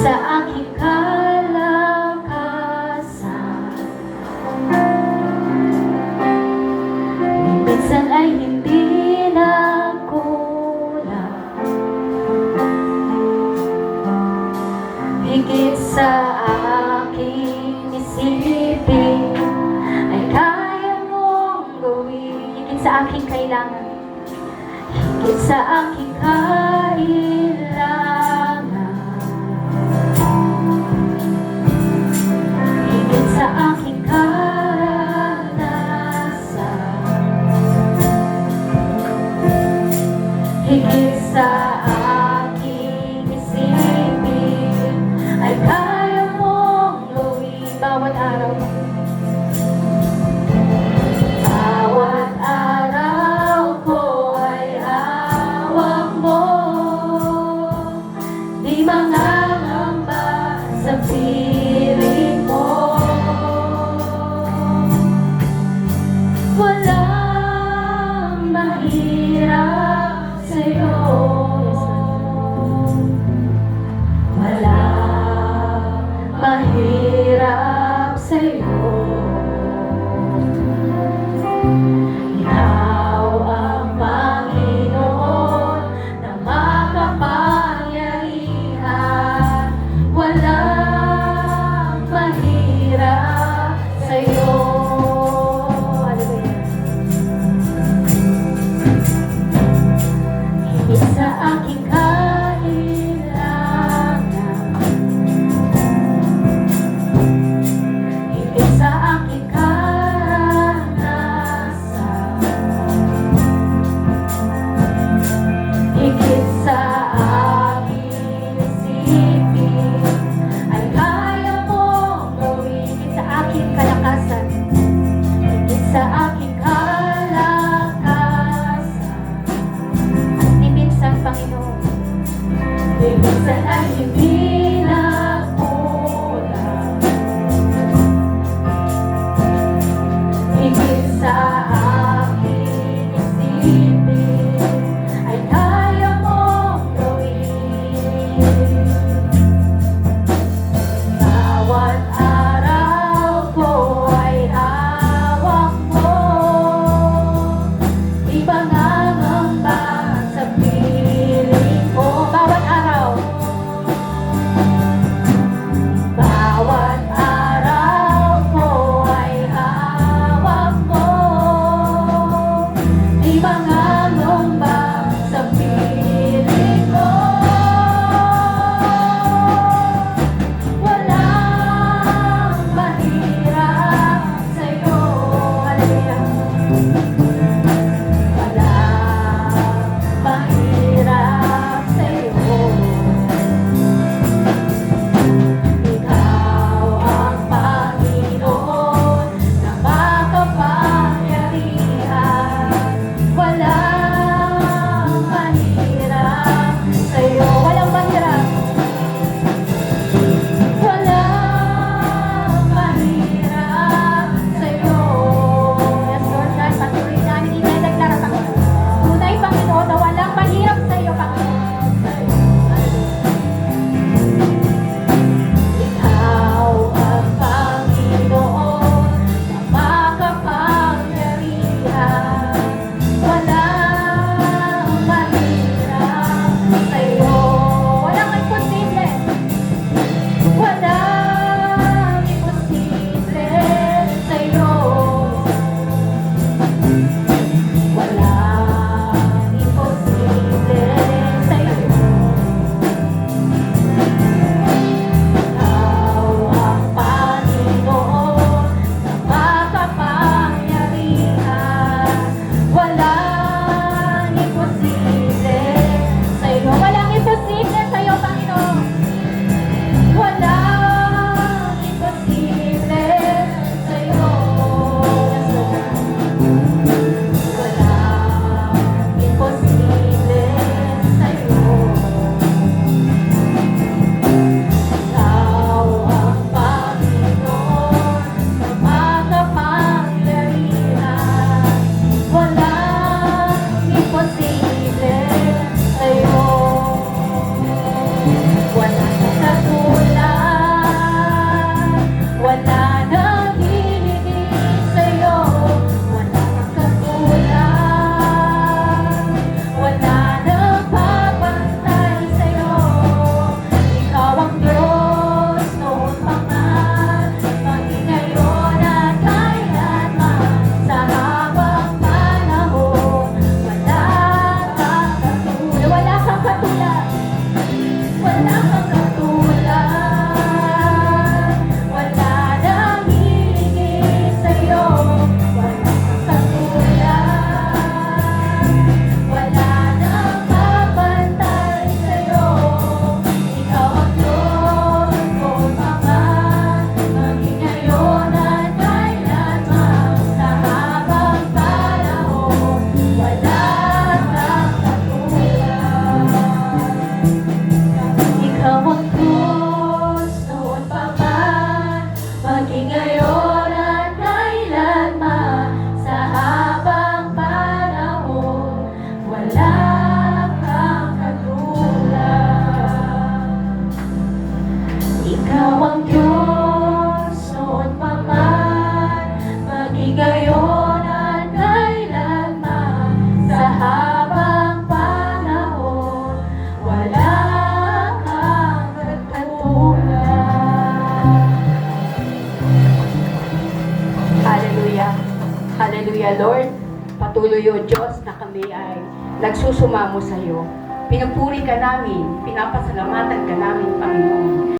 sa aking kalakasan. Minsan ay hindi na kulang, higit sa aking isipin ay kaya mong gawin. Higit sa aking kailangan, higit sa aking kailangan, higit sa aking karanasan, higit sa aking isipin ay kaya mong gawin. Bawat araw, bawat araw ko ay hawak mo, di mangangamba sa piling mo. Walang mahirap sa'yo, walang mahirap sa'yo. Ikaw ang Panginoon na makapangyarihan, walang mahirap sa'yo. Higit sa aking kailangan, higit sa Hallelujah, Lord. Patuloy, O Diyos, na kami ay nagsusumamo sa iyo. Pinupuri ka namin, pinapasalamatan ka namin, Panginoon.